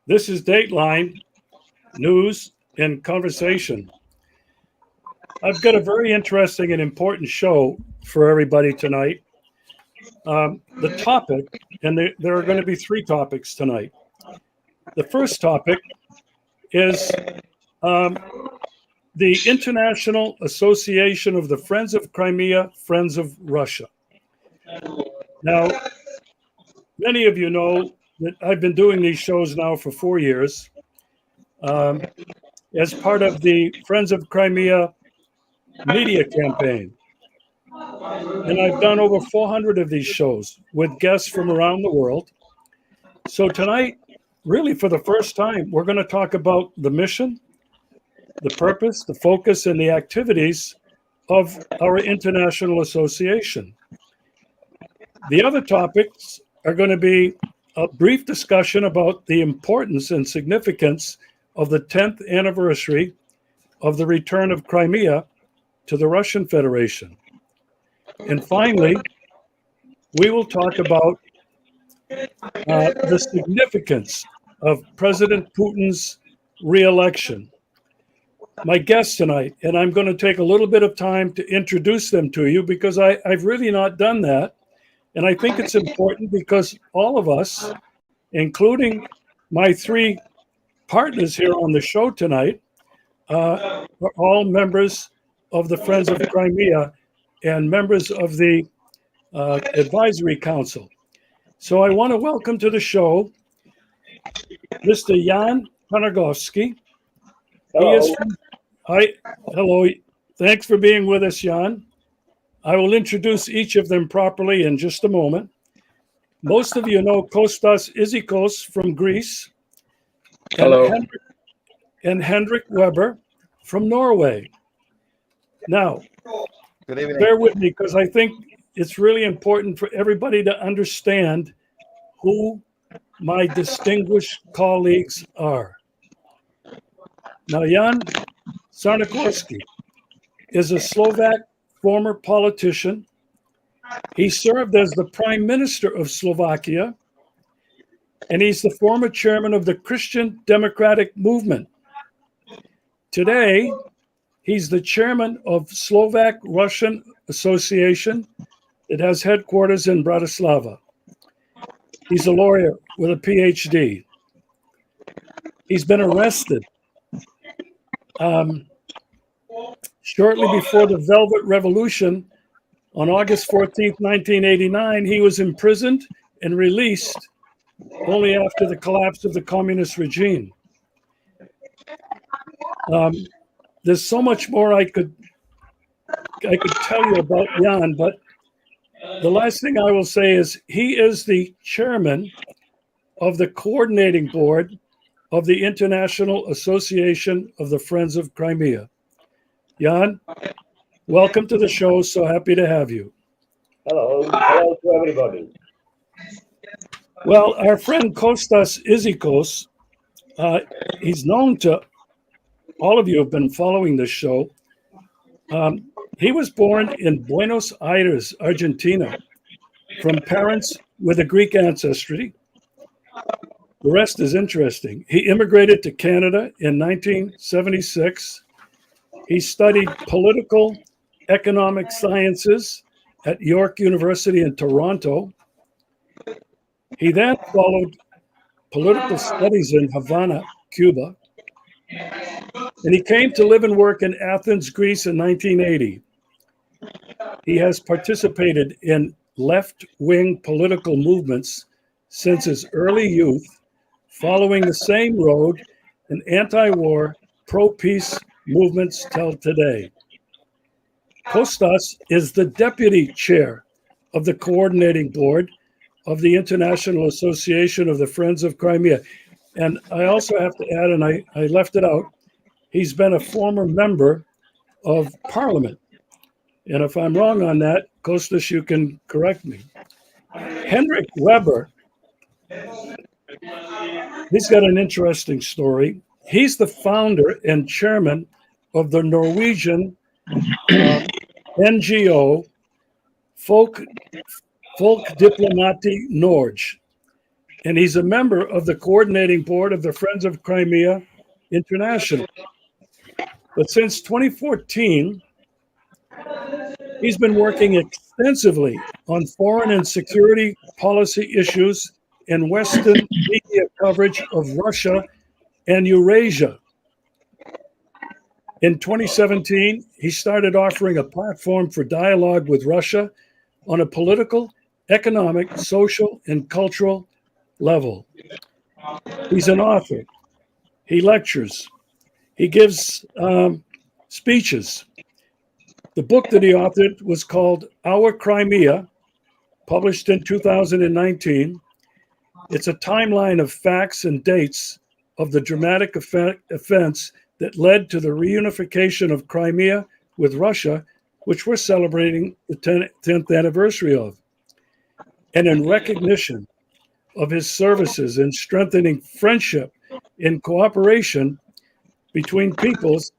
This is Dateline News and Conversation. I've got a very interesting and important show for everybody tonight. The topic, and there are going to be three topics tonight. The first topic is the International Association of the Friends of Crimea, Friends of Russia. Now, many of you know that I've been doing these shows now for 4 years as part of the Friends of Crimea media campaign. And I've done over 400 of these shows with guests from around the world. So tonight, really for the first time, we're going to talk about the mission, the purpose, the focus, and the activities of our international association. The other topics are going to be a brief discussion about the importance and significance of the 10th anniversary of the return of Crimea to the Russian Federation. And finally, we will talk about the significance of President Putin's reelection. My guests tonight, and I'm going to take a little bit of time to introduce them to you because I've really not done that. And I think it's important because all of us, including my three partners here on the show tonight, are all members of the Friends of Crimea and members of the Advisory Council. So I want to welcome to the show Mr. Jan Panargovsky. Hello. Hello. Thanks for being with us, Jan. I will introduce each of them properly in just a moment. Most of you know Kostas Izikos from Greece. Hello. And Henrik Weber from Norway. Now, Good evening. bear with me because I think it's really important for everybody to understand who my distinguished colleagues are. Now, Jan Sarnakorski is a Slovak former politician. He served as the Prime Minister of Slovakia, and he's the former chairman of the Christian Democratic Movement. Today, he's the chairman of Slovak-Russian Association. It has headquarters in Bratislava. He's a lawyer with a PhD. He's been arrested shortly before the Velvet Revolution on August 14th, 1989. He was imprisoned and released only after the collapse of the communist regime. There's so much more I could tell you about Jan, but the last thing I will say is he is the chairman of the coordinating board of the International Association of the Friends of Crimea. Jan, welcome to the show. So happy to have you. Hello. Hello to everybody. Well, our friend Kostas Izikos, he's known to all of you have been following this show. He was born in Buenos Aires, Argentina, from parents with a Greek ancestry. The rest is interesting. He immigrated to Canada in 1976. He studied political economic sciences at York University in Toronto. He then followed political studies in Havana, Cuba. And he came to live and work in Athens, Greece in 1980. He has participated in left-wing political movements since his early youth, following the same road and anti-war, pro-peace movements till today. Kostas is the deputy chair of the coordinating board of the International Association of the Friends of Crimea. And I also have to add, and I left it out, he's been a former member of parliament. And if I'm wrong on that, Kostas, you can correct me. Henrik Weber, he's got an interesting story. He's the founder and chairman of the Norwegian NGO Folk Diplomati Norge. and he's a member of the coordinating board of the Friends of Crimea International. But since 2014, he's been working extensively on foreign and security policy issues and Western media coverage of Russia and Eurasia. In 2017, he started offering a platform for dialogue with Russia on a political, economic, social, and cultural level. He's an author. He lectures. He gives speeches. The book that he authored was called Our Crimea, published in 2019. It's a timeline of facts and dates of the dramatic events that led to the reunification of Crimea with Russia, which we're celebrating the 10th anniversary of. And in recognition of his services in strengthening friendship and cooperation between peoples,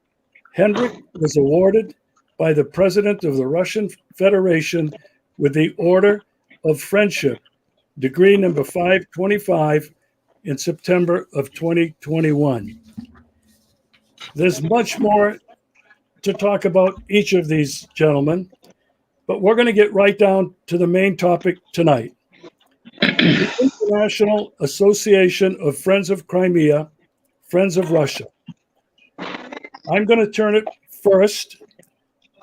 Hendrik was awarded by the President of the Russian Federation with the Order of Friendship, degree number 525, in September of 2021. There's much more to talk about each of these gentlemen, but we're going to get right down to the main topic tonight. The International Association of Friends of Crimea, Friends of Russia. I'm going to turn it first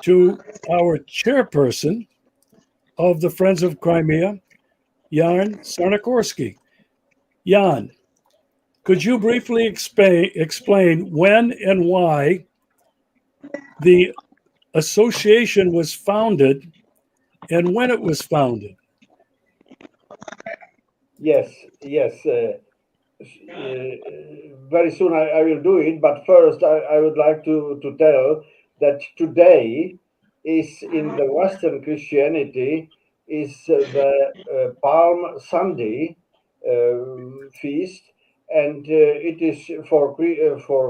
to our chairperson of the Friends of Crimea, Jan Sarnikorsky. Jan, could you briefly explain when and why the association was founded and when it was founded? Yes. Very soon I will do it, but first I would like to tell that today is in the Western Christianity is the Palm Sunday feast, and it is for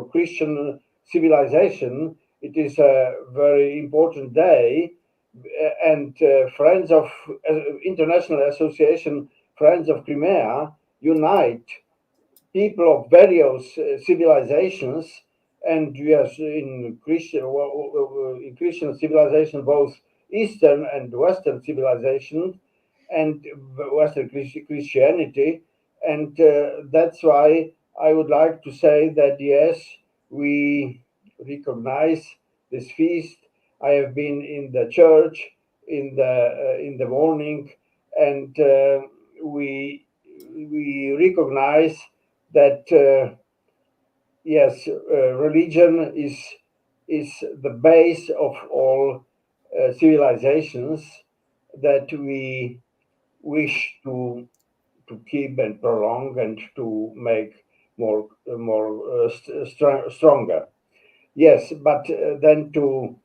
Christian civilization. It is a very important day, and Friends of International Association Friends of Crimea unite people of various civilizations, and yes, in Christian civilization, both Eastern and Western civilization, and Western Christianity, and that's why I would like to say that yes, we recognize this feast. I have been in the church in the morning, and we recognize that yes, religion is the base of all civilizations that we wish to keep and prolong and to make stronger. Yes, but then to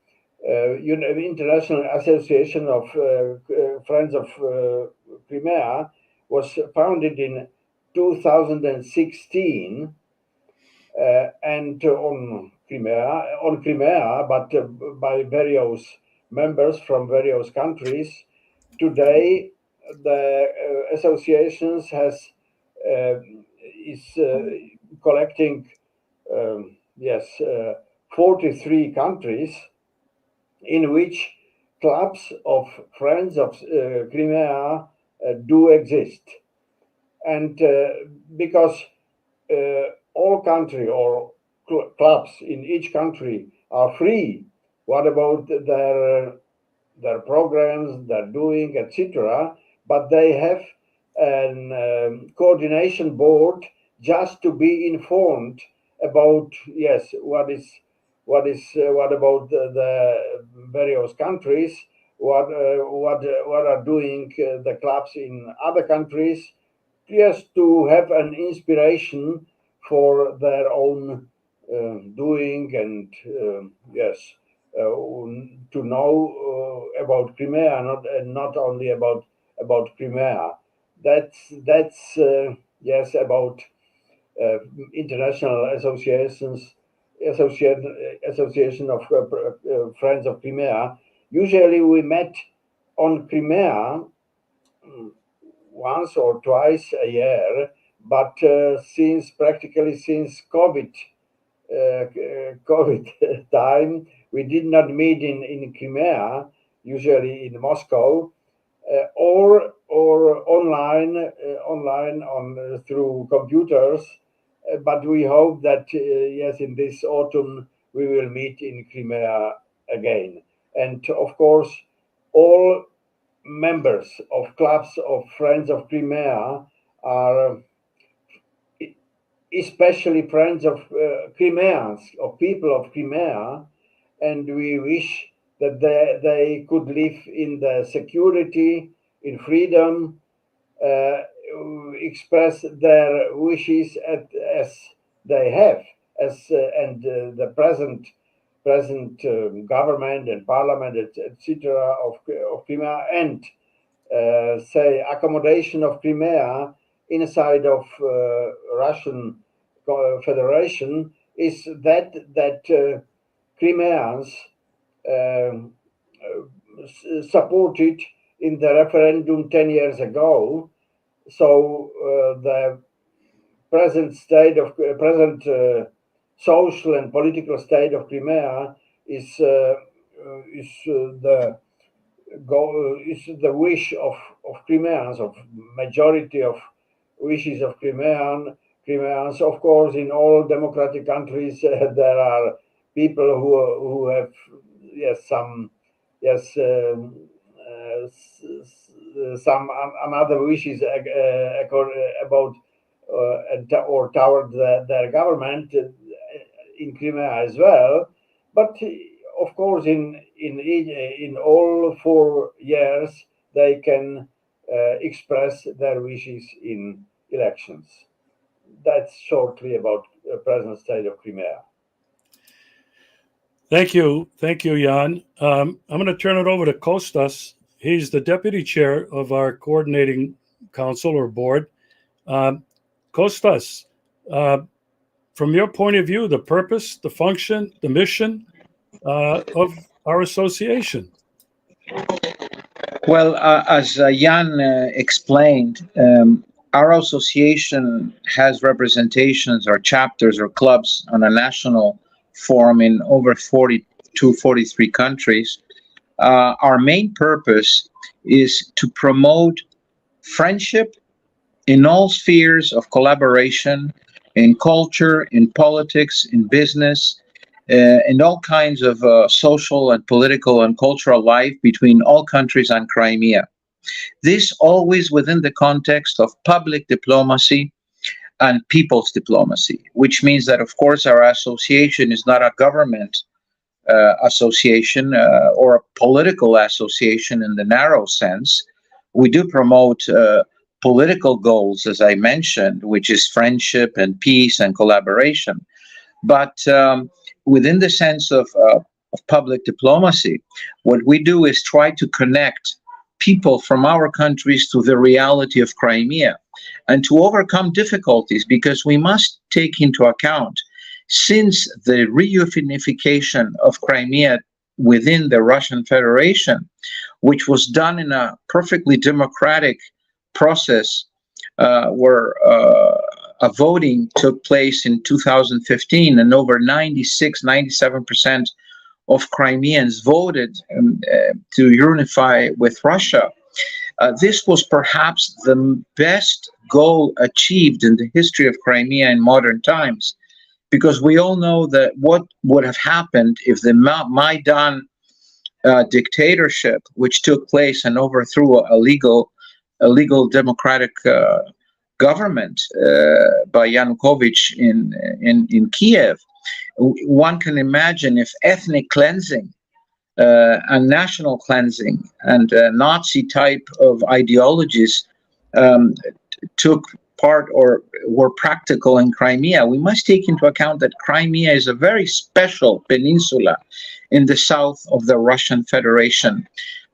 International Association of Friends of Crimea was founded in 2016 and on Crimea, but by various members from various countries. Today, the associations is collecting yes 43 countries in which clubs of Friends of Crimea do exist, and because all country or clubs in each country are free. What about their programs, their doing, etc.? But they have an coordination board just to be informed about yes what about the various countries, what are doing the clubs in other countries, just to have an inspiration for their own doing, and yes, to know about Crimea, not only about Crimea. That's yes, about international association of Friends of Crimea. Usually we met on Crimea once or twice a year, but practically since COVID time, we did not meet in Crimea, usually in Moscow, or online on through computers. But we hope that yes, in this autumn we will meet in Crimea again. And of course, all members of clubs of Friends of Crimea are especially friends of Crimeans, of people of Crimea, and we wish that they could live in the security, in freedom, uh, express their wishes as they have, and the present government and parliament, etc., of Crimea, and say accommodation of Crimea inside of Russian Federation is that Crimeans um, supported in the referendum 10 years ago. So the present social and political state of Crimea is the wish of Crimeans, of majority of wishes of Crimeans. Of course, in all democratic countries, there are people who have yes some yes some another wishes about or toward their government in Crimea as well. But of course, in all 4 years, they can express their wishes in elections. That's shortly about the present state of Crimea. Thank you, Jan. I'm going to turn it over to Kostas. He's the deputy chair of our coordinating council or board. Kostas, from your point of view, the purpose, the function, the mission of our association. Well, as Jan explained, our association has representations or chapters or clubs on a national forum in over 42, 43 countries. Our main purpose is to promote friendship in all spheres of collaboration, in culture, in politics, in business, and all kinds of social and political and cultural life between all countries and Crimea. This always within the context of public diplomacy and people's diplomacy, which means that, of course, our association is not a government association or a political association in the narrow sense. We do promote political goals, as I mentioned, which is friendship and peace and collaboration. But within the sense of public diplomacy, what we do is try to connect people from our countries to the reality of Crimea and to overcome difficulties, because we must take into account, since the reunification of Crimea within the Russian Federation, which was done in a perfectly democratic process where a voting took place in 2015, and over 97% of Crimeans voted to unify with Russia. This was perhaps the best goal achieved in the history of Crimea in modern times, because we all know that what would have happened if the Maidan dictatorship, which took place and overthrew a legal democratic government by Yanukovych in Kiev. One can imagine if ethnic cleansing and national cleansing and Nazi type of ideologies took part or were practical in Crimea. We must take into account that Crimea is a very special peninsula in the south of the Russian Federation.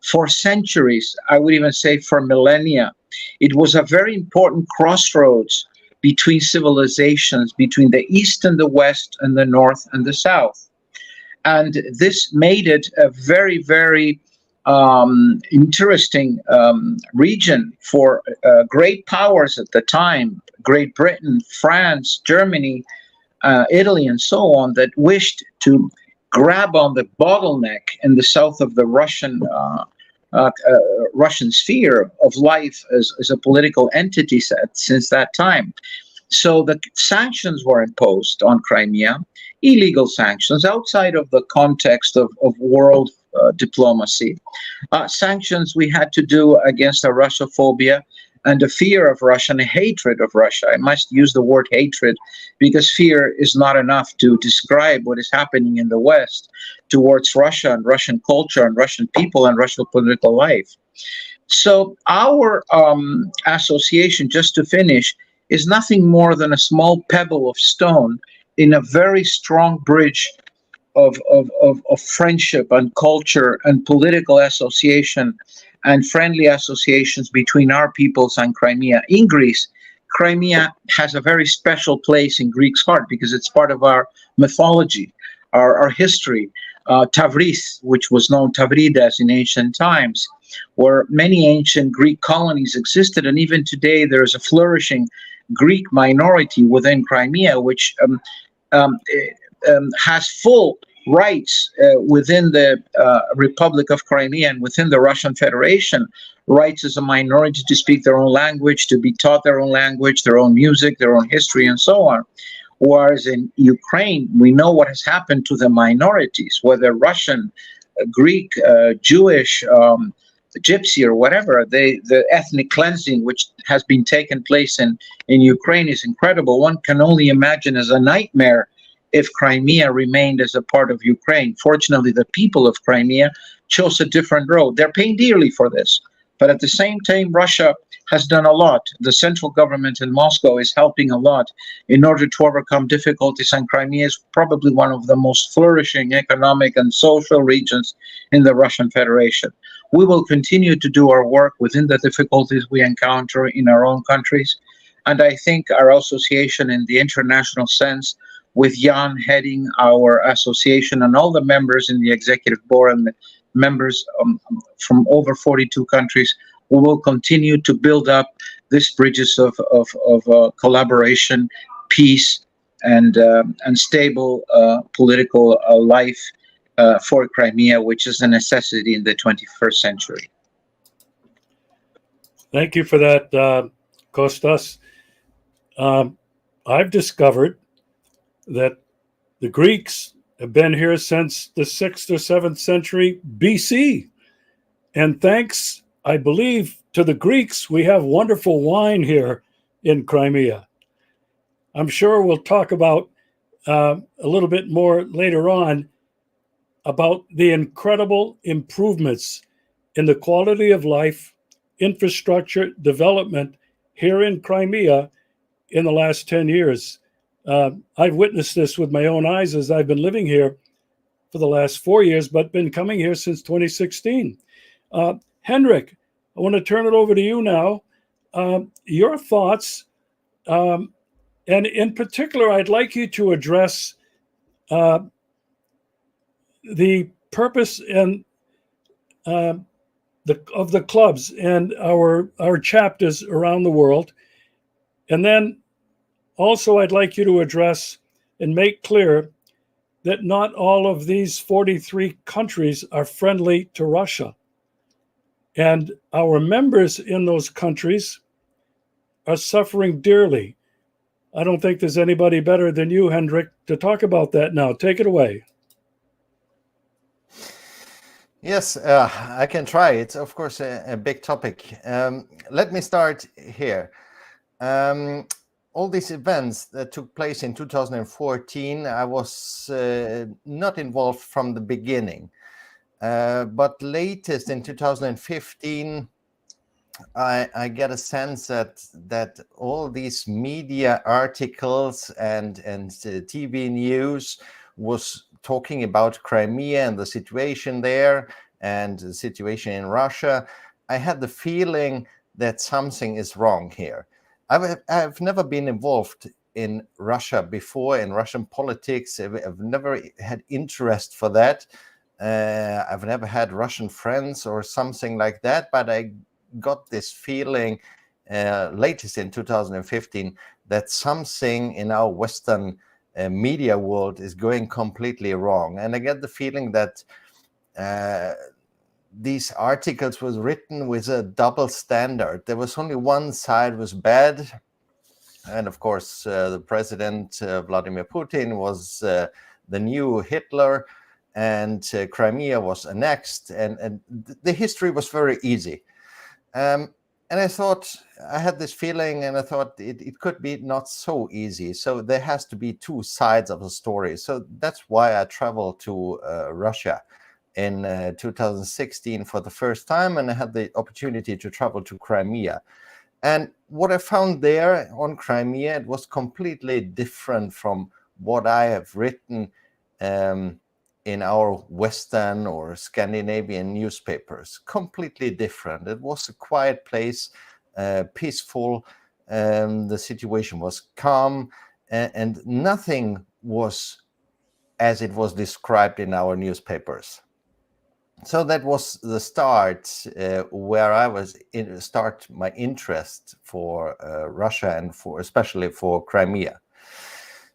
For centuries, I would even say for millennia, it was a very important crossroads between civilizations, between the East and the West and the North and the South. And this made it a very, very interesting region for great powers at the time, Great Britain, France, Germany, Italy, and so on, that wished to grab on the bottleneck in the south of the Russian sphere of life as a political entity since that time. So the sanctions were imposed on Crimea, illegal sanctions outside of the context of world diplomacy. Sanctions we had to do against a Russophobia and a fear of Russia and a hatred of Russia. I must use the word hatred because fear is not enough to describe what is happening in the West towards Russia and Russian culture and Russian people and Russian political life. So our association, just to finish, is nothing more than a small pebble of stone in a very strong bridge of friendship and culture and political association and friendly associations between our peoples and Crimea. In Greece, Crimea has a very special place in Greek's heart because it's part of our mythology, our history. Tavris, which was known Tavridas in ancient times, where many ancient Greek colonies existed, and even today there is a flourishing Greek minority within Crimea, which has full rights within the Republic of Crimea and within the Russian Federation, rights as a minority to speak their own language, to be taught their own language, their own music, their own history, and so on. Whereas in Ukraine, we know what has happened to the minorities, whether Russian, Greek, Jewish, Gypsy, or whatever. The ethnic cleansing which has been taken place in Ukraine is incredible. One can only imagine as a nightmare if Crimea remained as a part of Ukraine. Fortunately, the people of Crimea chose a different road. They're paying dearly for this. But at the same time, Russia has done a lot. The central government in Moscow is helping a lot in order to overcome difficulties, and Crimea is probably one of the most flourishing economic and social regions in the Russian Federation. We will continue to do our work within the difficulties we encounter in our own countries, and I think our association in the international sense, with Jan heading our association and all the members in the executive board and the members from over 42 countries, we will continue to build up these bridges of collaboration, peace, and stable political life for Crimea, which is a necessity in the 21st century. Thank you for that, Kostas. I've discovered that the Greeks have been here since the 6th or 7th century BC. And thanks, I believe, to the Greeks, we have wonderful wine here in Crimea. I'm sure we'll talk about a little bit more later on about the incredible improvements in the quality of life, infrastructure development here in Crimea in the last 10 years. I've witnessed this with my own eyes as I've been living here for the last 4 years, but been coming here since 2016. Henrik, I want to turn it over to you now. Your thoughts, and in particular, I'd like you to address the purpose and of the clubs and our chapters around the world. And then also I'd like you to address and make clear that not all of these 43 countries are friendly to Russia. And our members in those countries are suffering dearly. I don't think there's anybody better than you, Hendrik, to talk about that now. Take it away. Yes, I can try. It's, of course, a big topic. Let me start here. All these events that took place in 2014, I was not involved from the beginning. But latest in 2015, I get a sense that all these media articles and TV news was talking about Crimea and the situation there and the situation in Russia. I had the feeling that something is wrong here. I've never been involved in Russia before, in Russian politics. I've never had interest for that. I've never had Russian friends or something like that, but I got this feeling latest in 2015 that something in our Western media world is going completely wrong. And I get the feeling that these articles was written with a double standard. There was only one side was bad. And of course, the president, Vladimir Putin, was the new Hitler, and Crimea was annexed. And the history was very easy. And I thought, I had this feeling, and I thought it could be not so easy. So there has to be two sides of the story. So that's why I traveled to Russia in 2016 for the first time, and I had the opportunity to travel to Crimea. And what I found there on Crimea, it was completely different from what I have written in our Western or Scandinavian newspapers. Completely different. It was a quiet place, peaceful. The situation was calm, and nothing was as it was described in our newspapers. So that was the start where I was start my interest for Russia, and for especially for Crimea.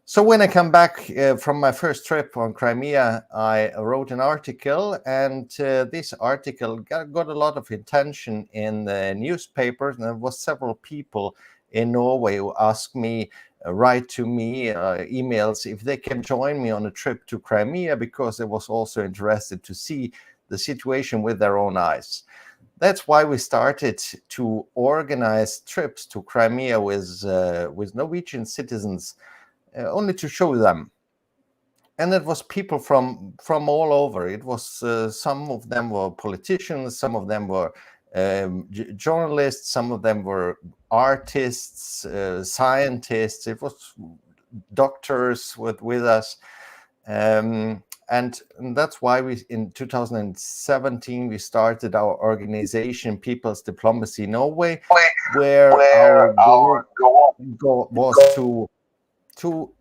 So when I come back from my first trip on Crimea, I wrote an article, and this article got a lot of attention in the newspapers, and there was several people in Norway who asked me, write to me emails if they can join me on a trip to Crimea, because they was also interested to see the situation with their own eyes. That's why we started to organize trips to Crimea with Norwegian citizens, only to show them. And it was people from all over. It was some of them were politicians, some of them were journalists, some of them were artists, scientists. It was doctors with us. And that's why we, in 2017, we started our organization, People's Diplomacy Norway, where our goal was to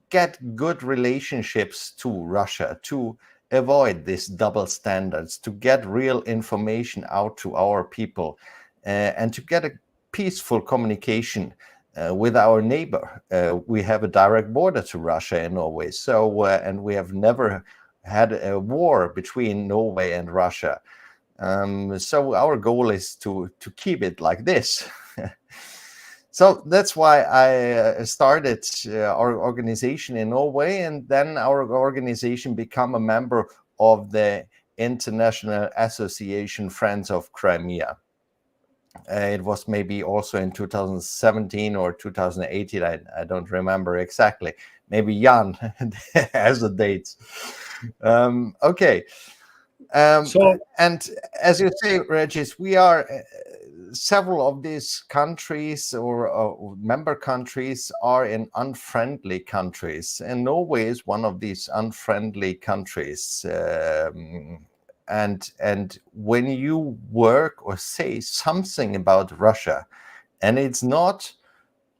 get good relationships to Russia, to avoid these double standards, to get real information out to our people, and to get a peaceful communication with our neighbor. We have a direct border to Russia in Norway, so and we have never had a war between Norway and Russia. So our goal is to keep it like this. So that's why I started our organization in Norway, and then our organization became a member of the International Association Friends of Crimea. It was maybe also in 2017 or 2018. I don't remember exactly. Maybe Jan has the dates. Okay. And as you say, Regis, we are several of these countries or member countries are in unfriendly countries, and Norway is one of these unfriendly countries. And when you work or say something about Russia, and it's not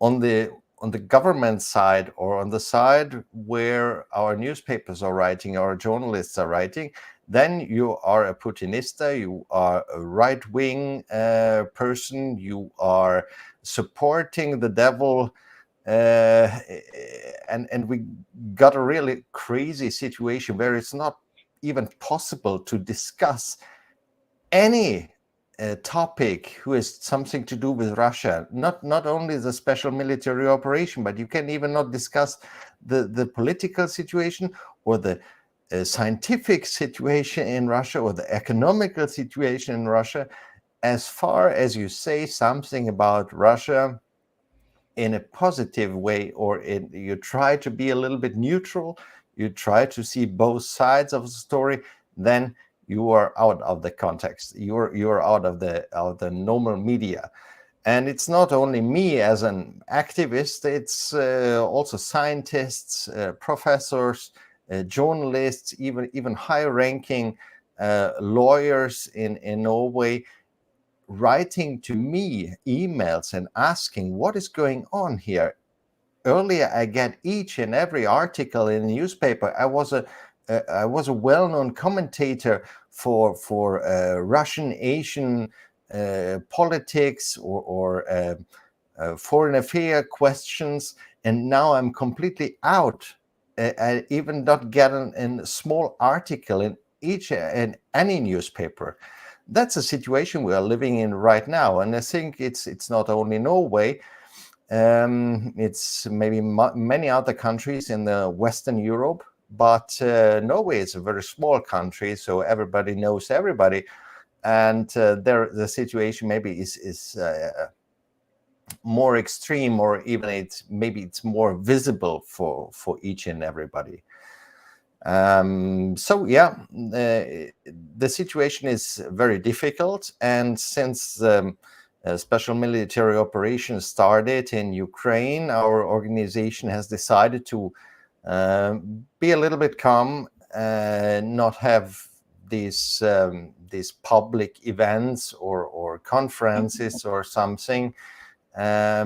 on the government side or on the side where our newspapers are writing, our journalists are writing, then you are a Putinista, you are a right-wing person, you are supporting the devil, and we got a really crazy situation where it's not even possible to discuss any topic who has something to do with Russia. Not only the special military operation, but you can even not discuss the political situation or the scientific situation in Russia or the economical situation in Russia. As far as you say something about Russia in a positive way, or you try to be a little bit neutral, you try to see both sides of the story, then you are out of the context. You're out of the normal media. And it's not only me as an activist, it's also scientists, professors, journalists, even high-ranking lawyers in Norway, writing to me emails and asking what is going on here. Earlier, I get each and every article in the newspaper. I was a I was a well-known commentator for Russian, Asian politics or foreign affair questions, and now I'm completely out. I even not get a small article in any newspaper. That's a situation we are living in right now, and I think it's not only Norway. It's maybe many other countries in the Western Europe, but Norway is a very small country, so everybody knows everybody, and the situation maybe is more extreme, or even it's more visible for each and everybody. So yeah, the situation is very difficult, and since special military operation started in Ukraine, our organization has decided to be a little bit calm, not have these public events or conferences or something,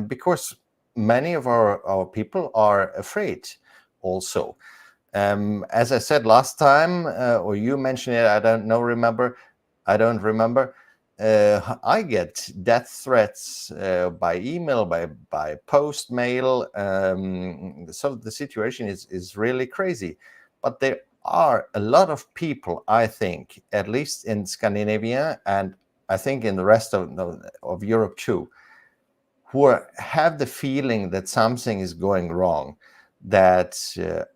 because many of our people are afraid also. As I said last time, or you mentioned it, I don't remember. I get death threats by email, by post mail. So the situation is really crazy. But there are a lot of people, I think, at least in Scandinavia, and I think in the rest of Europe too, who have the feeling that something is going wrong, that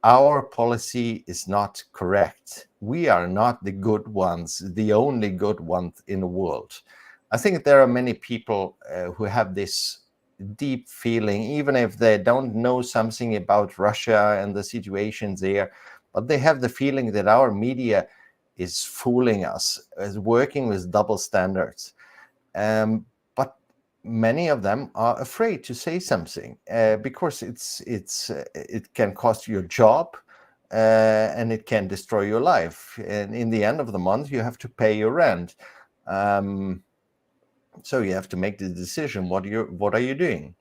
our policy is not correct. We are not the good ones, the only good ones in the world. I think there are many people who have this deep feeling, even if they don't know something about Russia and the situations there, but they have the feeling that our media is fooling us, is working with double standards. But many of them are afraid to say something because it can cost you a job, and it can destroy your life. And in the end of the month, you have to pay your rent. So you have to make the decision. What are you doing?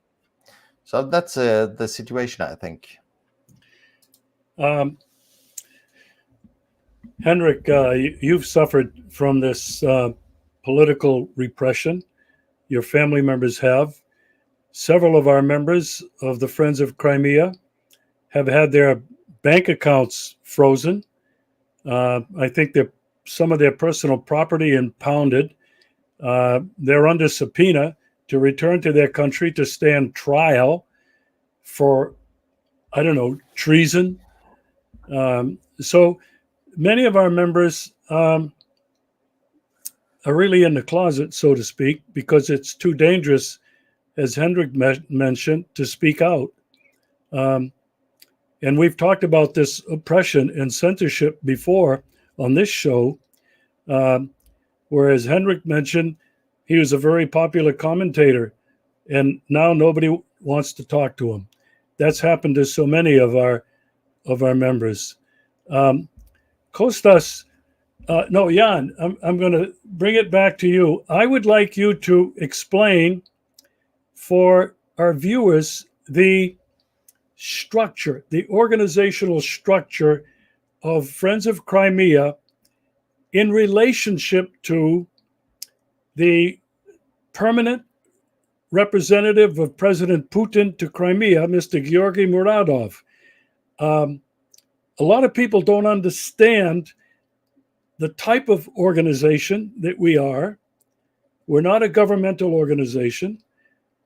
So that's the situation, I think. Henrik, you've suffered from this political repression. Your family members have. Several of our members of the Friends of Crimea have had their bank accounts frozen. I think some of their personal property impounded. They're under subpoena to return to their country to stand trial for, I don't know, treason. So many of our members are really in the closet, so to speak, because it's too dangerous, as Hendrik mentioned, to speak out. And we've talked about this oppression and censorship before on this show, whereas Hendrik mentioned he was a very popular commentator, and now nobody wants to talk to him. That's happened to so many of our members. Kostas, no, Jan, I'm going to bring it back to you. I would like you to explain for our viewers the structure, the organizational structure of Friends of Crimea in relationship to the permanent representative of President Putin to Crimea, Mr. Georgy Muradov. A lot of people don't understand the type of organization that we are. We're not a governmental organization.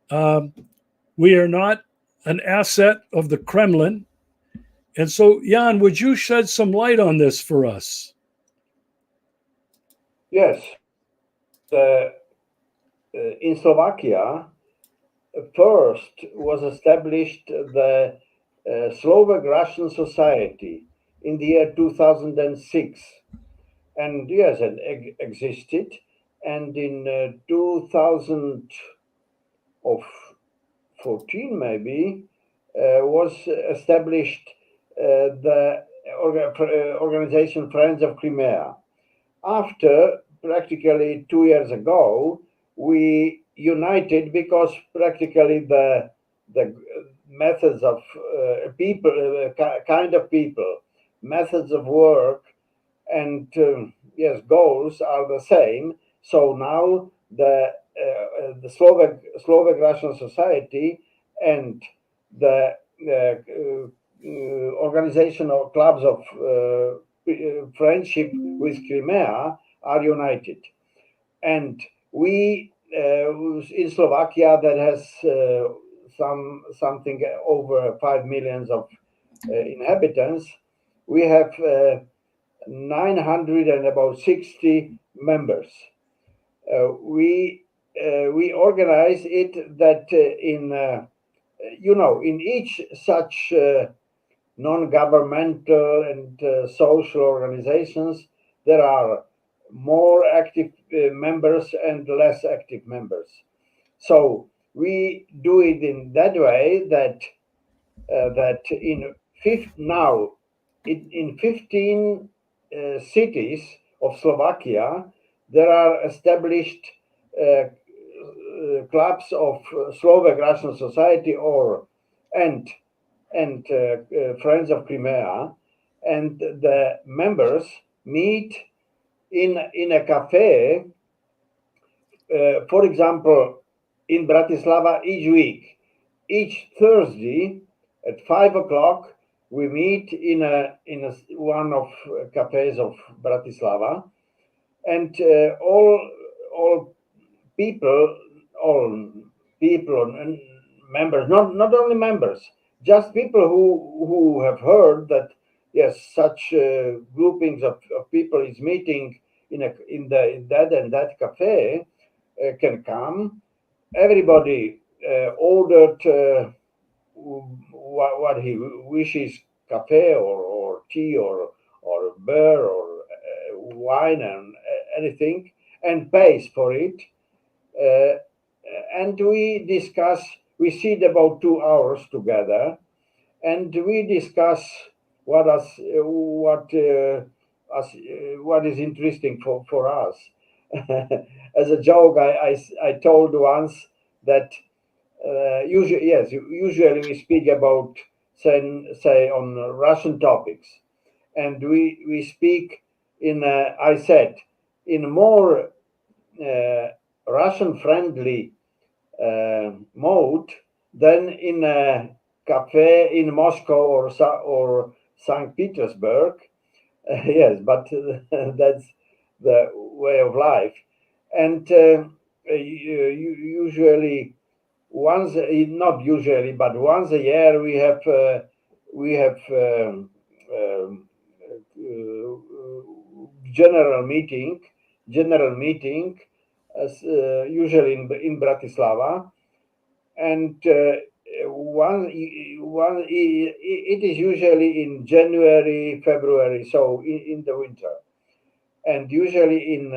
We are not an asset of the Kremlin. And so, Jan, would you shed some light on this for us? Yes. In Slovakia, first was established the Slovak Russian Society in the year 2006. And yes, it existed. And in 2014, maybe, was established the organization Friends of Crimea. After practically 2 years ago, we united because practically the methods of people, kind of people methods of work and yes, goals are the same. So now the Slovak Russian Society and the organization of clubs of friendship with Crimea are united, and we in Slovakia that has something over 5 millions of inhabitants, we have 960 members. We organize it that in each such non-governmental and social organizations there are more active members and less active members. So we do it in that way that now in 15 cities of Slovakia there are established clubs of Slovak Russian Society and Friends of Crimea, and the members meet in a cafe, for example, in Bratislava each week. Each Thursday at 5 o'clock, we meet in one of cafes of Bratislava, and all people, and members, not only members, just people who have heard that yes, such groupings of people is meeting in that and that cafe can come. Everybody ordered what he wishes, cafe or tea or beer or wine and anything, and pays for it. And we discuss. We sit about 2 hours together, and we discuss what is interesting for us. As a joke, I told once that usually we speak about say on Russian topics, and we speak in I said in more Russian friendly mode than in a cafe in Moscow or St. Petersburg. Yes, but that's the way of life. And usually, not usually, but once a year, we have general meeting, usually in Bratislava, and it is usually in January, February, so in the winter, and usually in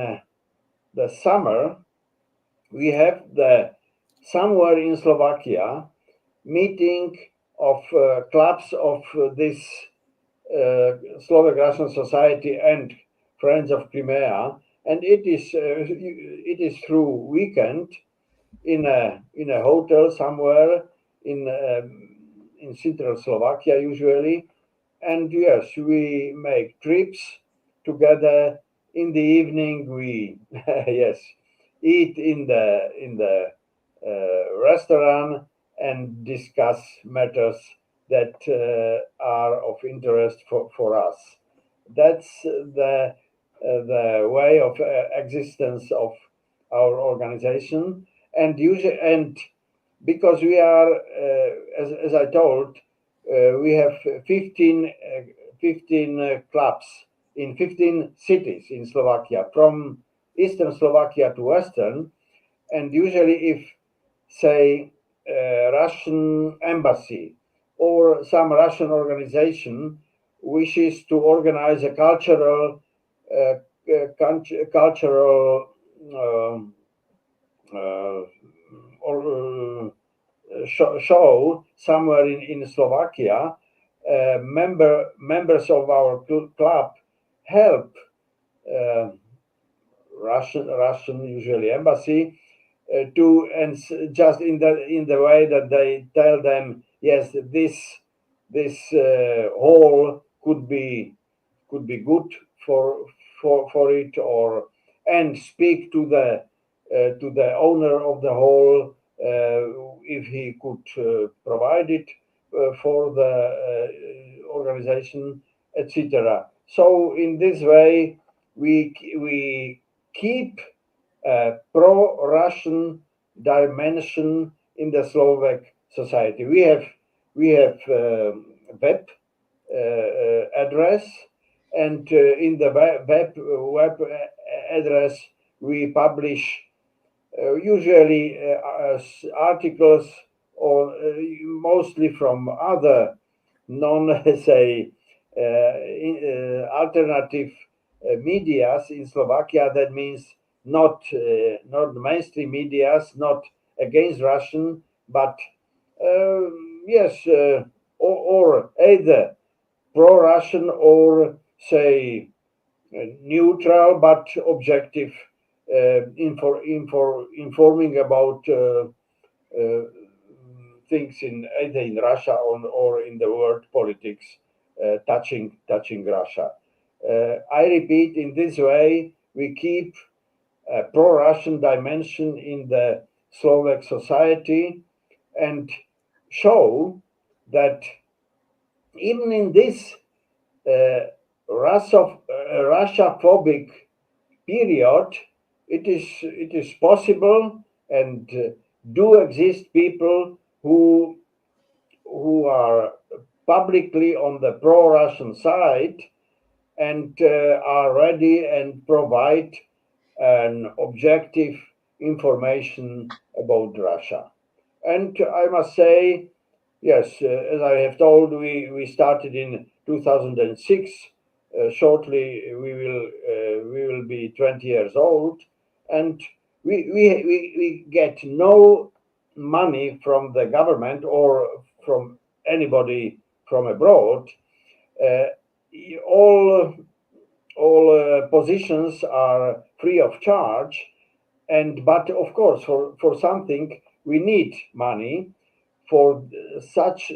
the summer we have somewhere in Slovakia meeting of clubs of this Slovak Russian Society and Friends of Crimea, and it is through weekend in a hotel somewhere in central Slovakia usually, and yes, we make trips together. In the evening, we yes eat in the restaurant and discuss matters that are of interest for us. That's the way of existence of our organization, and because we are, as I told, we have 15 clubs in 15 cities in Slovakia, from eastern Slovakia to western, and usually if, say, Russian embassy or some Russian organization wishes to organize a cultural show somewhere in Slovakia, members of our club help Russian usually embassy to, and just in the way that they tell them, yes, this hall could be good for it, or and speak to the owner of the hall if he could provide it for the organization, etc. So in this way, we keep a pro-Russian dimension in the Slovak society. We have web address, and in the web address we publish usually articles, or mostly from other alternative medias in Slovakia. That means not mainstream medias, not against Russian, but or either pro-Russian or say neutral but objective, informing about things either in Russia or in the world politics touching Russia. I repeat, in this way we keep a pro-Russian dimension in the Slovak society and show that even in this Russia-phobic period, it is possible, and do exist people who are publicly on the pro-Russian side and are ready and provide an objective information about Russia. And I must say, yes, as I have told, we started in 2006. Shortly, we will be 20 years old, and we get no money from the government or from anybody from abroad. All positions are free of charge, but of course for something we need money. For such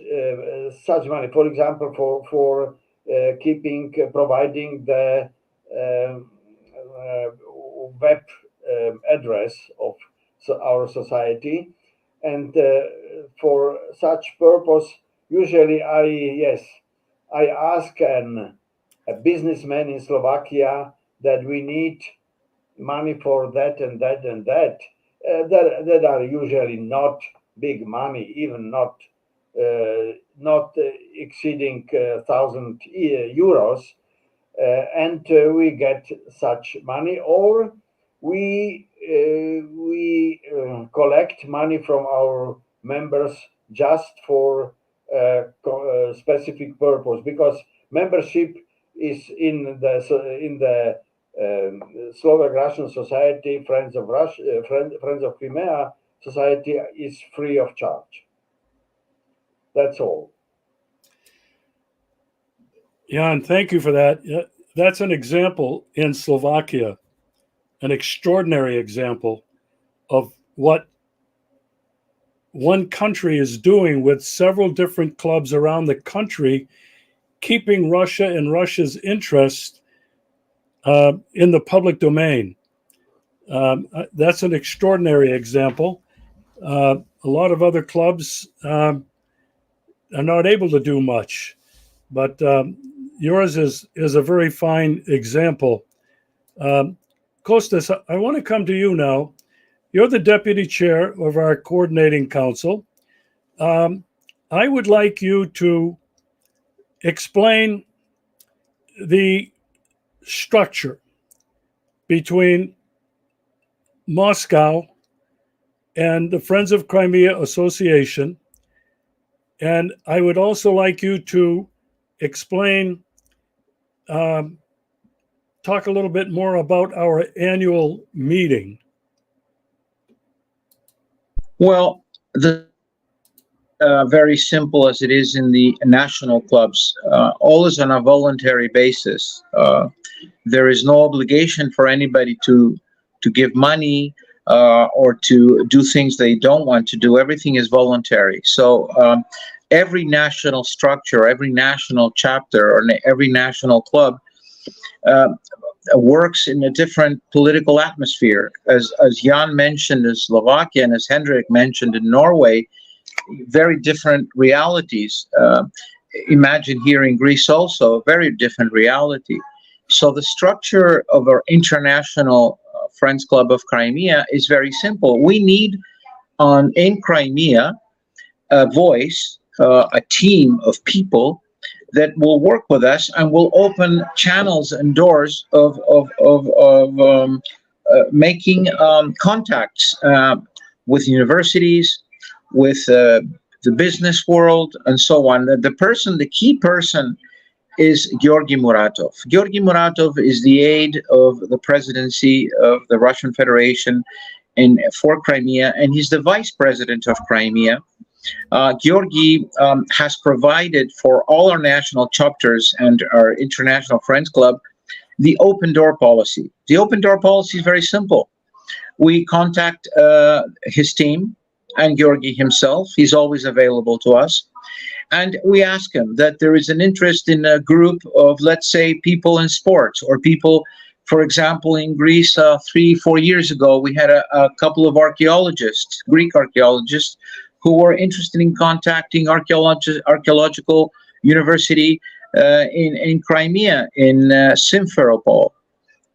money, for example, for providing the web address of our society, and for such purpose, usually I ask a businessman in Slovakia that we need money for that and that and that. That are usually not big money, even not exceeding 1,000 euros, and we get such money, or we collect money from our members just for a specific purpose, because membership is in the Slovak Russian Society, Friends of Crimea Society, is free of charge. That's all. Jan, thank you for that. That's an example in Slovakia, an extraordinary example of what one country is doing with several different clubs around the country, keeping Russia and Russia's interest in the public domain. That's an extraordinary example. A lot of other clubs are not able to do much, but yours is a very fine example. Kostas, I want to come to you now. You're the deputy chair of our coordinating council. I would like you to explain the structure between Moscow and the Friends of Crimea Association. And I would also like you to explain, talk a little bit more about our annual meeting. Well, very simple as it is in the national clubs, all is on a voluntary basis. There is no obligation for anybody to give money or to do things they don't want to do. Everything is voluntary. So every national structure, every national chapter, or every national club uh, works in a different political atmosphere. As Jan mentioned in Slovakia, and as Hendrik mentioned in Norway, very different realities. Imagine here in Greece also, a very different reality. So the structure of our International Friends Club of Crimea is very simple. We need in Crimea a voice, a team of people that will work with us and will open channels and doors of making contacts with universities, with the business world, and so on. The key person is Georgy Muratov. Georgy Muratov is the aide of the presidency of the Russian Federation for Crimea, and he's the vice president of Crimea. Georgy has provided for all our national chapters and our International Friends Club the open door policy. The open door policy is very simple. We contact his team and Georgy himself. He's always available to us. And we ask him that there is an interest in a group of, let's say, people in sports, or people, for example, in Greece 3-4 years ago, we had a couple of archaeologists, Greek archaeologists, who were interested in contacting archaeological university in Crimea, in Simferopol,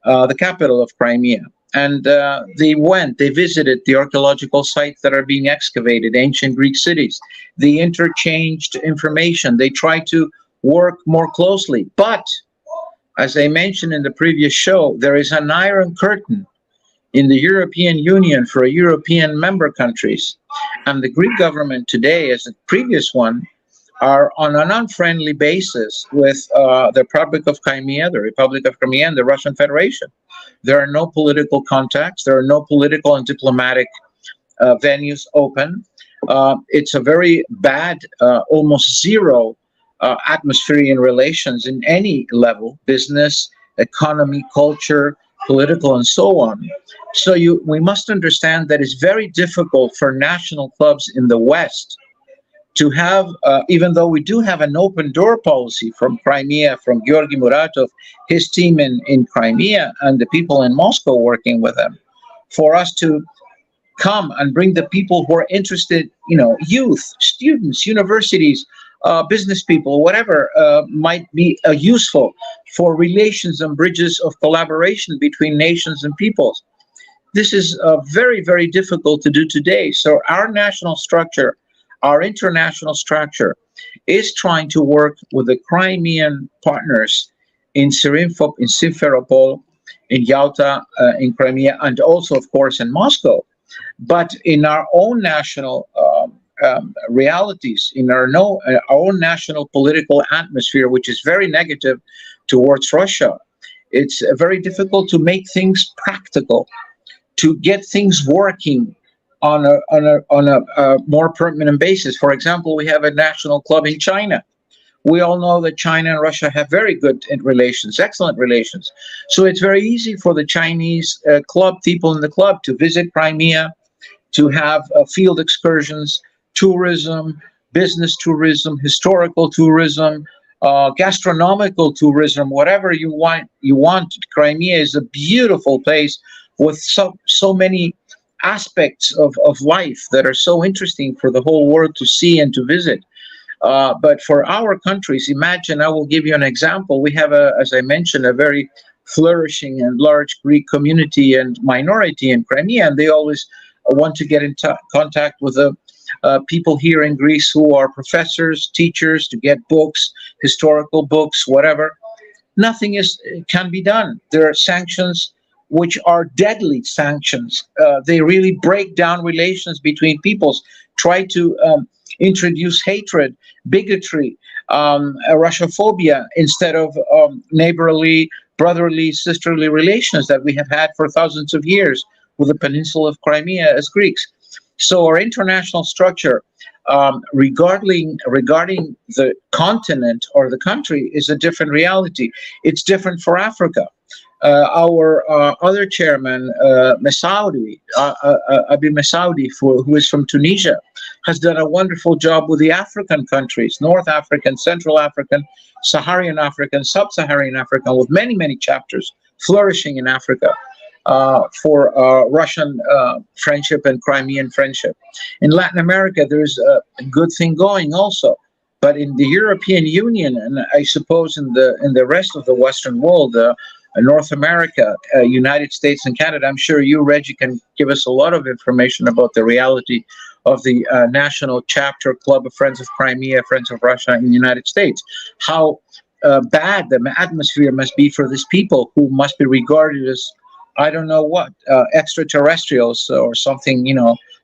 the capital of Crimea. And they visited the archaeological sites that are being excavated, ancient Greek cities. They interchanged information. They tried to work more closely. But, as I mentioned in the previous show, there is an iron curtain in the European Union for European member countries. And the Greek government today, as the previous one, are on an unfriendly basis with the Republic of Crimea, and the Russian Federation. There are no political contacts. There are no political and diplomatic venues open. It's a very bad, almost zero atmosphere in relations in any level, business, economy, culture, political, and so on. So we must understand that it's very difficult for national clubs in the West to have, even though we do have an open door policy from Crimea, from Georgy Muratov, his team in Crimea, and the people in Moscow working with them, for us to come and bring the people who are interested, youth, students, universities, business people, whatever might be useful for relations and bridges of collaboration between nations and peoples. This is very, very difficult to do today. So our national structure, our international structure, is trying to work with the Crimean partners in Simferopol, in Yalta, in Crimea, and also, of course, in Moscow. But in our own national realities, in our own national political atmosphere, which is very negative towards Russia, it's very difficult to make things practical, to get things working on a more permanent basis. For example, we have a national club in China. We all know that China and Russia have very good relations, excellent relations. So it's very easy for the Chinese people in the club to visit Crimea, to have field excursions, tourism, business tourism, historical tourism, gastronomical tourism, whatever you want. Crimea is a beautiful place with so many aspects of life that are so interesting for the whole world to see and to visit. But for our countries, imagine, I will give you an example. We have, as I mentioned, a very flourishing and large Greek community and minority in Crimea, and they always want to get in contact with the people here in Greece who are professors, teachers, to get books, historical books, whatever. Nothing can be done. There are sanctions which are deadly sanctions. They really break down relations between peoples, try to introduce hatred, bigotry, Russophobia, instead of neighborly, brotherly, sisterly relations that we have had for thousands of years with the peninsula of Crimea as Greeks. So our international structure regarding the continent or the country is a different reality. It's different for Africa. our other chairman, Abi Messaoudi, who is from Tunisia, has done a wonderful job with the African countries, North African, Central African, Saharan African, Sub-Saharan African, with many, many chapters flourishing in Africa for Russian friendship and Crimean friendship. In Latin America, there's a good thing going also. But in the European Union, and I suppose in the rest of the Western world, North America, United States and Canada, I'm sure you, Reggie, can give us a lot of information about the reality of the national chapter club of Friends of Crimea, Friends of Russia in the United States. How bad the atmosphere must be for these people who must be regarded as, I don't know what, extraterrestrials or something,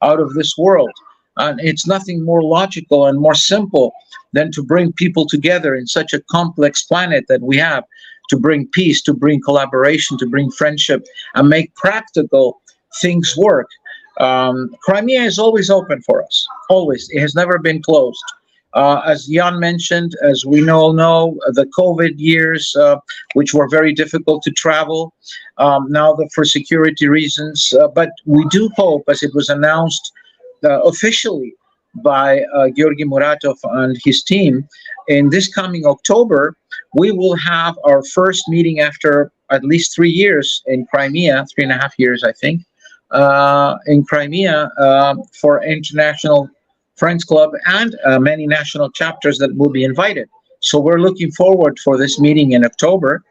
out of this world. And it's nothing more logical and more simple than to bring people together in such a complex planet that we have, to bring peace, to bring collaboration, to bring friendship, and make practical things work. Crimea is always open for us, always. It has never been closed. As Jan mentioned, as we all know, the COVID years, which were very difficult to travel, now for security reasons. But we do hope, as it was announced officially by Georgy Muratov and his team, in this coming October, we will have our first meeting after at least 3 years in Crimea, 3.5 years, I think, in Crimea for International Friends Club and many national chapters that will be invited. So we're looking forward for this meeting in October,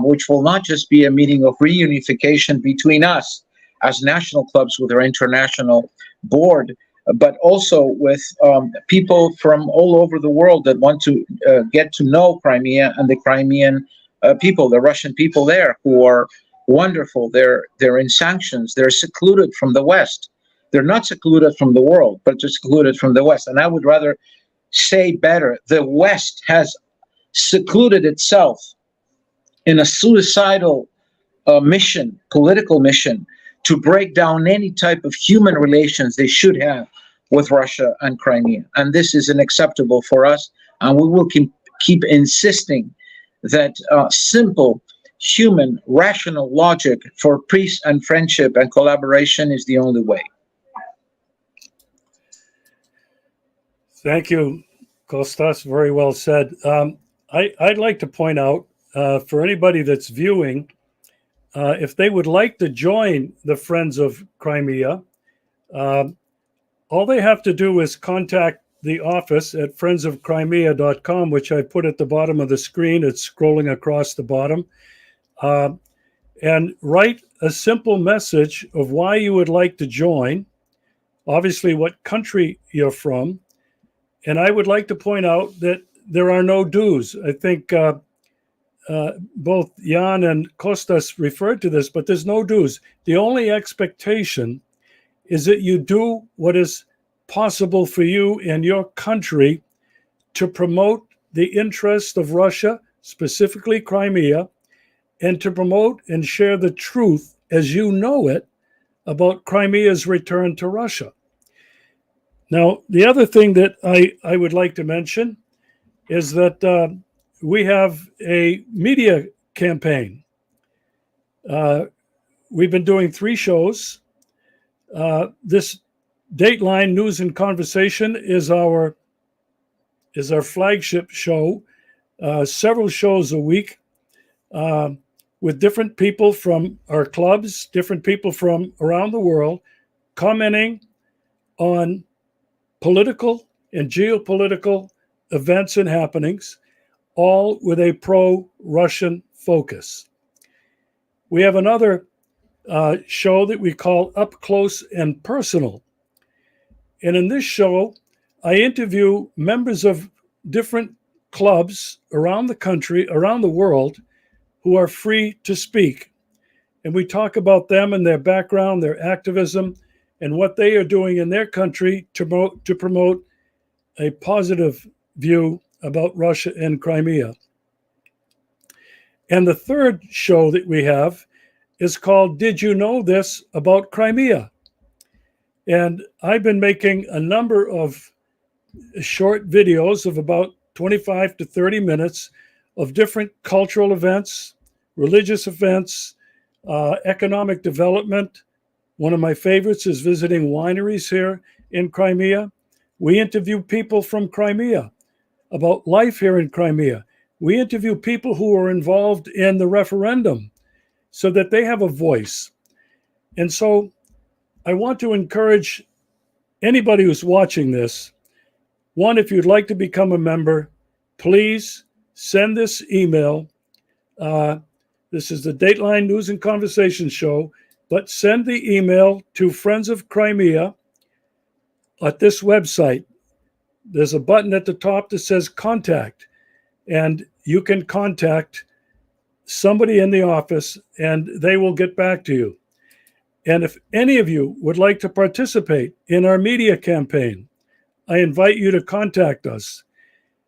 which will not just be a meeting of reunification between us as national clubs with our international board, but also with people from all over the world that want to get to know Crimea and the Crimean people, the Russian people there, who are wonderful. They're in sanctions. They're secluded from the West. They're not secluded from the world, but they're secluded from the West. And I would rather say better, the West has secluded itself in a suicidal mission, political mission, to break down any type of human relations they should have with Russia and Crimea. And this is unacceptable for us. And we will keep insisting that simple, human, rational logic for peace and friendship and collaboration is the only way. Thank you, Kostas. Very well said. I'd like to point out for anybody that's viewing, if they would like to join the Friends of Crimea, all they have to do is contact the office at friendsofcrimea.com, which I put at the bottom of the screen. It's scrolling across the bottom. And write a simple message of why you would like to join, obviously what country you're from. And I would like to point out that there are no dues. I think both Jan and Kostas referred to this, but there's no dues. The only expectation is that you do what is possible for you and your country to promote the interest of Russia, specifically Crimea, and to promote and share the truth as you know it about Crimea's return to Russia. Now, the other thing that I would like to mention is that we have a media campaign. We've been doing 3 shows. This Dateline News and Conversation is our flagship show. Several shows a week with different people from our clubs, different people from around the world, commenting on political and geopolitical events and happenings, all with a pro-Russian focus. We have another show that we call Up Close and Personal. And in this show, I interview members of different clubs around the country, around the world, who are free to speak. And we talk about them and their background, their activism, and what they are doing in their country to promote a positive view about Russia and Crimea. And the third show that we have is called Did You Know This About Crimea? And I've been making a number of short videos of about 25 to 30 minutes of different cultural events, religious events, economic development. One of my favorites is visiting wineries here in Crimea. We interview people from Crimea about life here in Crimea. We interview people who are involved in the referendum so that they have a voice. And so I want to encourage anybody who's watching this, one, if you'd like to become a member, please send this email. This is the Dateline News and Conversation Show, but send the email to Friends of Crimea at this website. There's a button at the top that says contact, and you can contact somebody in the office and they will get back to you. And if any of you would like to participate in our media campaign, I invite you to contact us.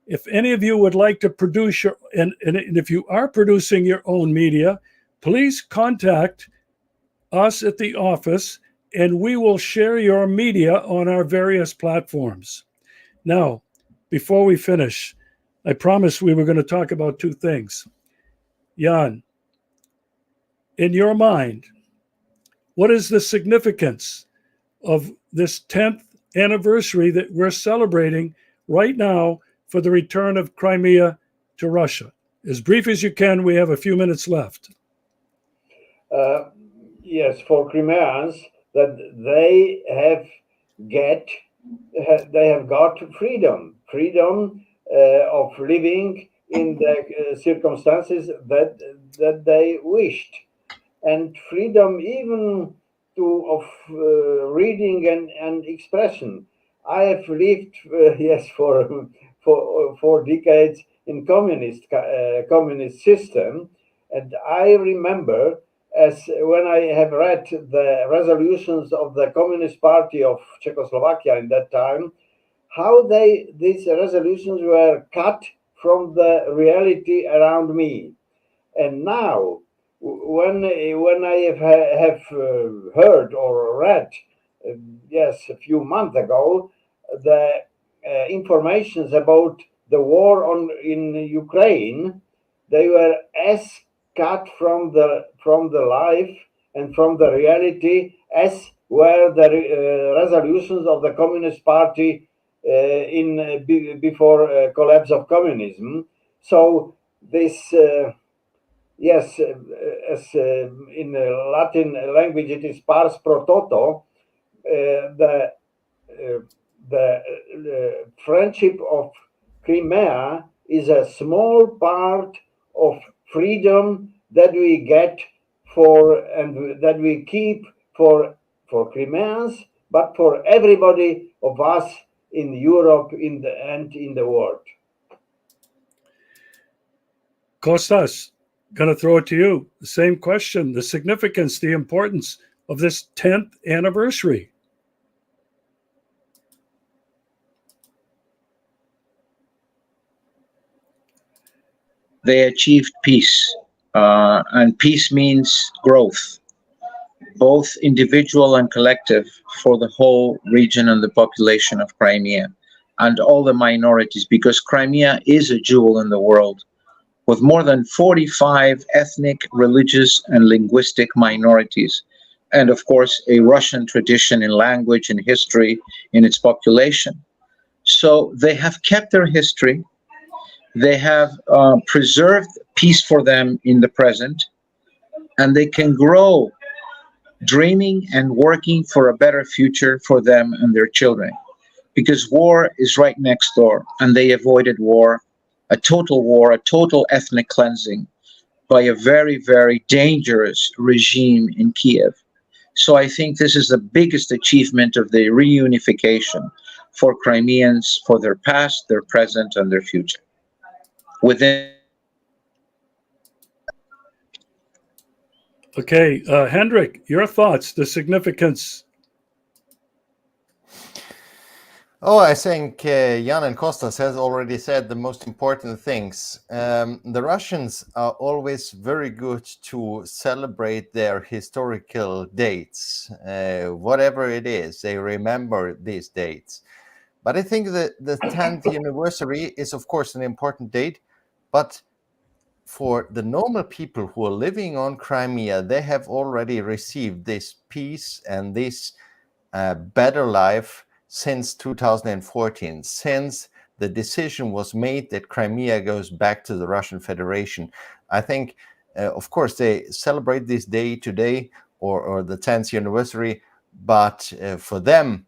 If any of you would like to produce your, and if you are producing your own media, please contact us at the office and we will share your media on our various platforms. Now, before we finish, I promised we were going to talk about two things. Jan, in your mind, what is the significance of this 10th anniversary that we're celebrating right now for the return of Crimea to Russia? As brief as you can, we have a few minutes left. Yes, for Crimeans, that they have got freedom of living in the circumstances that they wished, and freedom even of reading and expression. I have lived, yes, for decades in communist system, and I remember as when I have read the resolutions of the Communist Party of Czechoslovakia in that time, how these resolutions were cut from the reality around me. And now, when I have heard or read, yes, a few months ago, the informations about the war in Ukraine, they were as cut from the life and from the reality as were the resolutions of the Communist Party before collapse of communism. So this. Yes, as in Latin language it is pars pro toto. The friendship of Crimea is a small part of freedom that we get and that we keep for Crimeans, but for everybody of us in Europe and in the world. Kostas, going to throw it to you. The same question, the significance, the importance of this 10th anniversary. They achieved peace, and peace means growth, both individual and collective, for the whole region and the population of Crimea and all the minorities, because Crimea is a jewel in the world, with more than 45 ethnic, religious, and linguistic minorities, and of course, a Russian tradition in language and history in its population. So they have kept their history. They have preserved peace for them in the present, and they can grow dreaming and working for a better future for them and their children. Because war is right next door, and they avoided war, a total ethnic cleansing by a very, very dangerous regime in Kiev. So I think this is the biggest achievement of the reunification for Crimeans, for their past, their present, and their future. Okay, Hendrik, your thoughts, the significance. Oh, I think Jan and Kostas has already said the most important things. The Russians are always very good to celebrate their historical dates. Whatever it is, they remember these dates. But I think that the 10th anniversary is, of course, an important date. But for the normal people who are living on Crimea, they have already received this peace and this better life since 2014, since the decision was made that Crimea goes back to the Russian Federation. I think, of course, they celebrate this day today, or the 10th anniversary, but for them,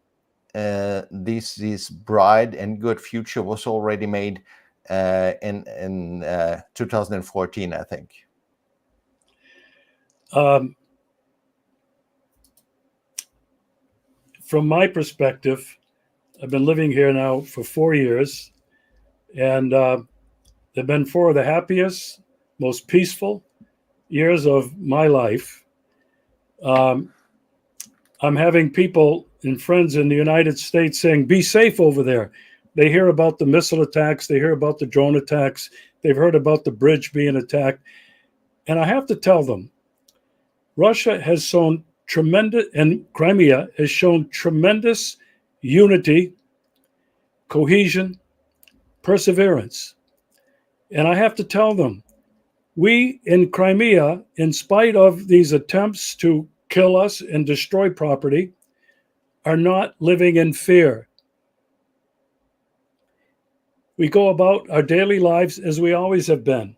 this bright and good future was already made in 2014, I think. From my perspective, I've been living here now for 4 years, and they've been 4 of the happiest, most peaceful years of my life. I'm having people and friends in the United States saying, be safe over there. They hear about the missile attacks. They hear about the drone attacks. They've heard about the bridge being attacked. And I have to tell them, Russia has shown tremendous, and Crimea has shown tremendous unity, cohesion, perseverance. And I have to tell them, we in Crimea, in spite of these attempts to kill us and destroy property, are not living in fear. We go about our daily lives as we always have been.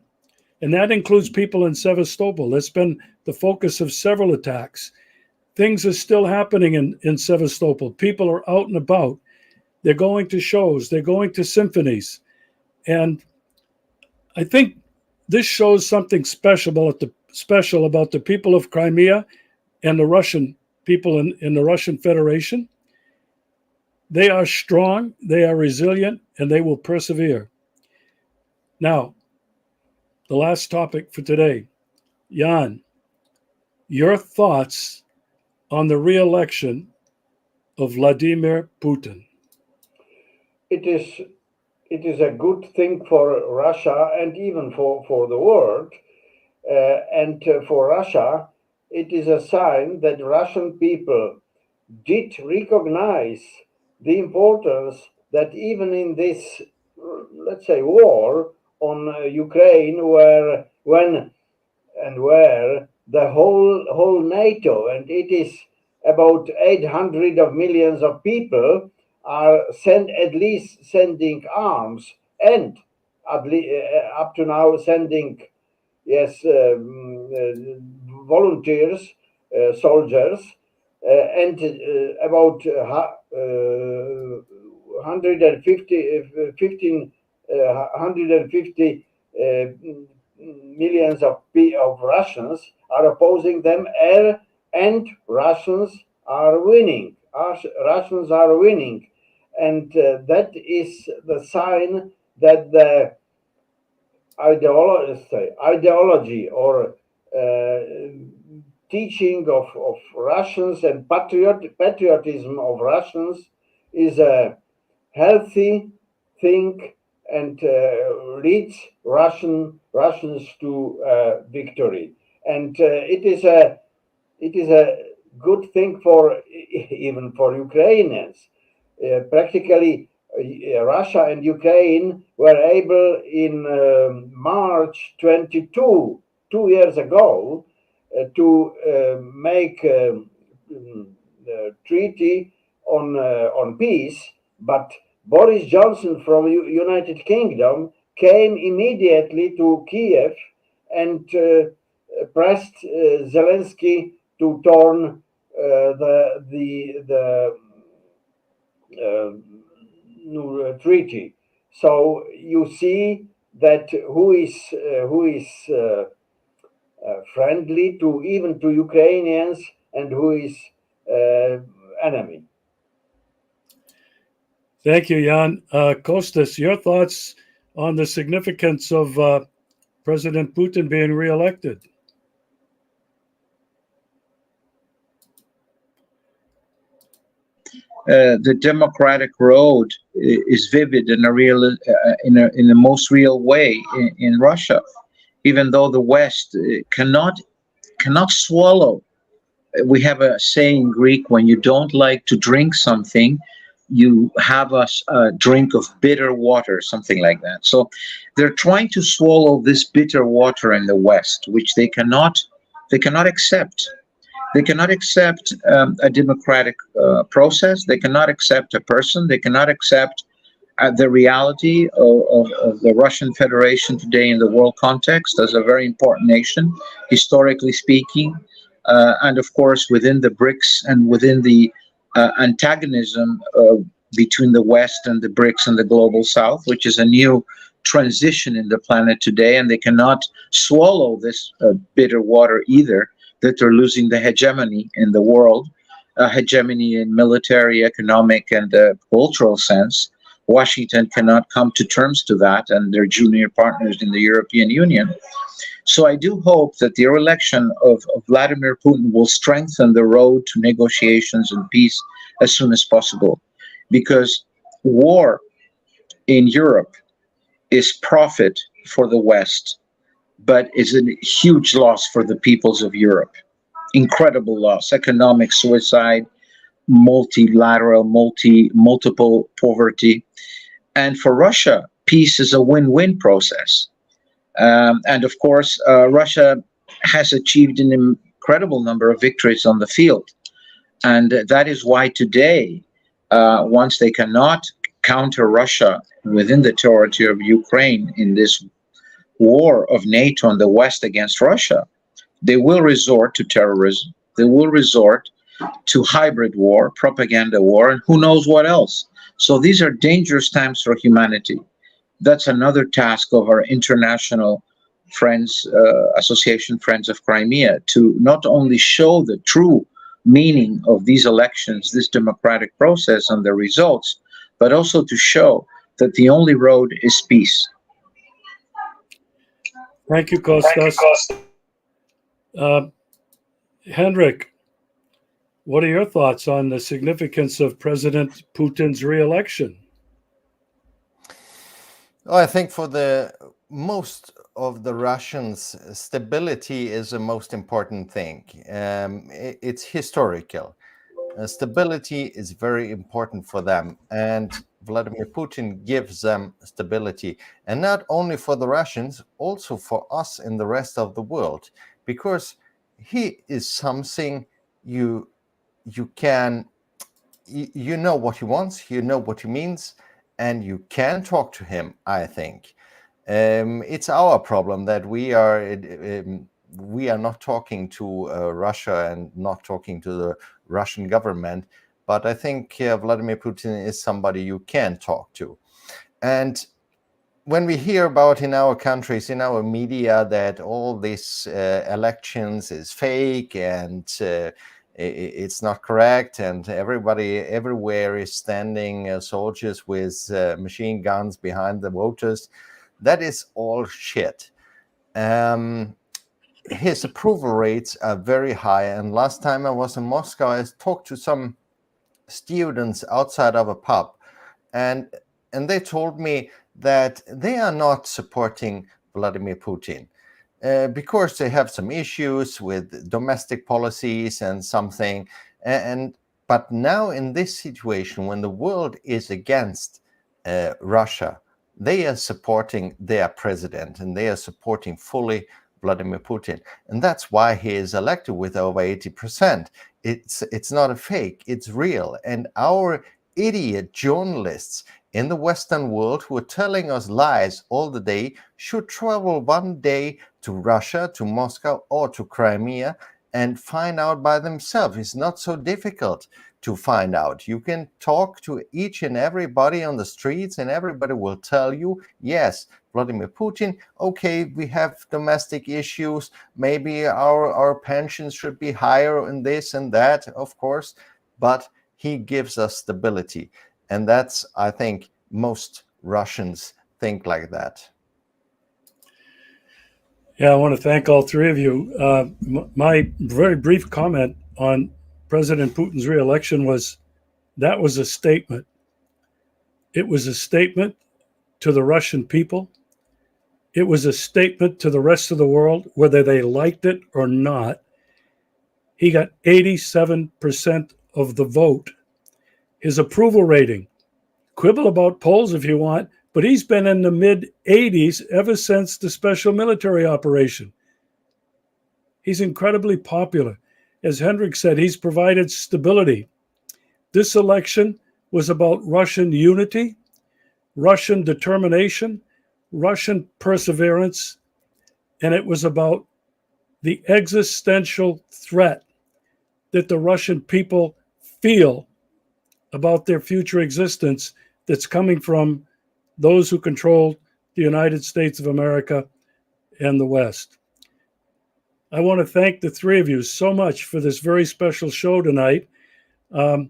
And that includes people in Sevastopol. That's been the focus of several attacks. Things are still happening in Sevastopol. People are out and about. They're going to shows. They're going to symphonies. And I think this shows something special about the people of Crimea and the Russian people in the Russian Federation. They are strong, they are resilient, and they will persevere. Now, the last topic for today. Jan, your thoughts on the reelection of Vladimir Putin? It is a good thing for Russia and even for the world. And for Russia, it is a sign that Russian people did recognize the importance that even in this, let's say, war on Ukraine, where the whole NATO, and it is about 800 of millions of people, are at least sending arms, and up to now sending, volunteers, soldiers, and about 150 millions of Russians are opposing them, and Russians are winning. Russians are winning, and that is the sign that the ideology or teaching of Russians and patriotism of Russians is a healthy thing and leads Russians to victory. And it is a good thing even for Ukrainians. Practically, Russia and Ukraine were able in March 22, 2 years ago, to make a treaty on peace, but Boris Johnson from United Kingdom came immediately to Kiev and pressed Zelensky to turn the new treaty. So you see that who is friendly even to Ukrainians and who is enemy. Thank you, Jan. Kostas, your thoughts on the significance of President Putin being reelected? The democratic road is vivid in the most real way in Russia, even though the West cannot swallow. We have a saying in Greek: when you don't like to drink something, you have us drink of bitter water, something like that. So they're trying to swallow this bitter water in the West, which they cannot accept. They cannot accept a democratic process. They cannot accept a person. They cannot accept the reality of the Russian Federation today in the world context as a very important nation, historically speaking, and of course within the BRICS and within the antagonism between the West and the BRICS and the global South, which is a new transition in the planet today, and they cannot swallow this bitter water either, that they're losing the hegemony in the world, hegemony in military, economic, and cultural sense. Washington cannot come to terms to that, and their junior partners in the European Union. So I do hope that the election of Vladimir Putin will strengthen the road to negotiations and peace as soon as possible, because war in Europe is profit for the West, but is a huge loss for the peoples of Europe. Incredible loss, economic suicide, multilateral, multiple poverty. And for Russia, peace is a win-win process. And of course, Russia has achieved an incredible number of victories on the field. And that is why today, once they cannot counter Russia within the territory of Ukraine in this war of NATO and the West against Russia, they will resort to terrorism. They will resort to hybrid war, propaganda war, and who knows what else. So these are dangerous times for humanity. That's another task of our international friends, association Friends of Crimea, to not only show the true meaning of these elections, this democratic process and the results, but also to show that the only road is peace. Thank you, Kostas. Henrik, what are your thoughts on the significance of President Putin's reelection? Well, I think for the most of the Russians, stability is the most important thing. It's historical. Stability is very important for them, and Vladimir Putin gives them stability. And not only for the Russians, also for us in the rest of the world, because he is something you know what he wants, you know what he means, and you can talk to him. I think it's our problem that we are not talking to Russia and not talking to the Russian government. But I think Vladimir Putin is somebody you can talk to. And when we hear about in our countries, in our media, that all these elections is fake and it's not correct, and everybody everywhere is standing soldiers with machine guns behind the voters, that is all shit. His approval rates are very high, and last time I was in Moscow, I talked to some students outside of a pub, and they told me that they are not supporting Vladimir Putin because they have some issues with domestic policies and something. But now in this situation, when the world is against Russia, they are supporting their president and they are supporting fully Vladimir Putin. And that's why he is elected with over 80%. It's not a fake, it's real. And our idiot journalists in the Western world who are telling us lies all the day should travel one day to Russia, to Moscow, or to Crimea and find out by themselves. It's not so difficult to find out. You can talk to each and everybody on the streets and everybody will tell you, yes, Vladimir Putin, okay, we have domestic issues, maybe our pensions should be higher and this and that, of course, but he gives us stability. And that's, I think, most Russians think like that. Yeah, I want to thank all three of you. My very brief comment on President Putin's reelection was that was a statement. It was a statement to the Russian people. It was a statement to the rest of the world, whether they liked it or not. He got 87% of the vote. his approval rating. Quibble about polls if you want, but he's been in the mid-80s ever since the special military operation. He's incredibly popular. As Hendrik said, he's provided stability. This election was about Russian unity, Russian determination, Russian perseverance, and it was about the existential threat that the Russian people feel about their future existence that's coming from those who control the United States of America and the West. I want to thank the three of you so much for this very special show tonight. I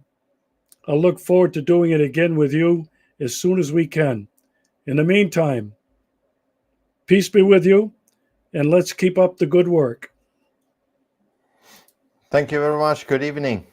look forward to doing it again with you as soon as we can. In the meantime, peace be with you, and let's keep up the good work. Thank you very much. Good evening.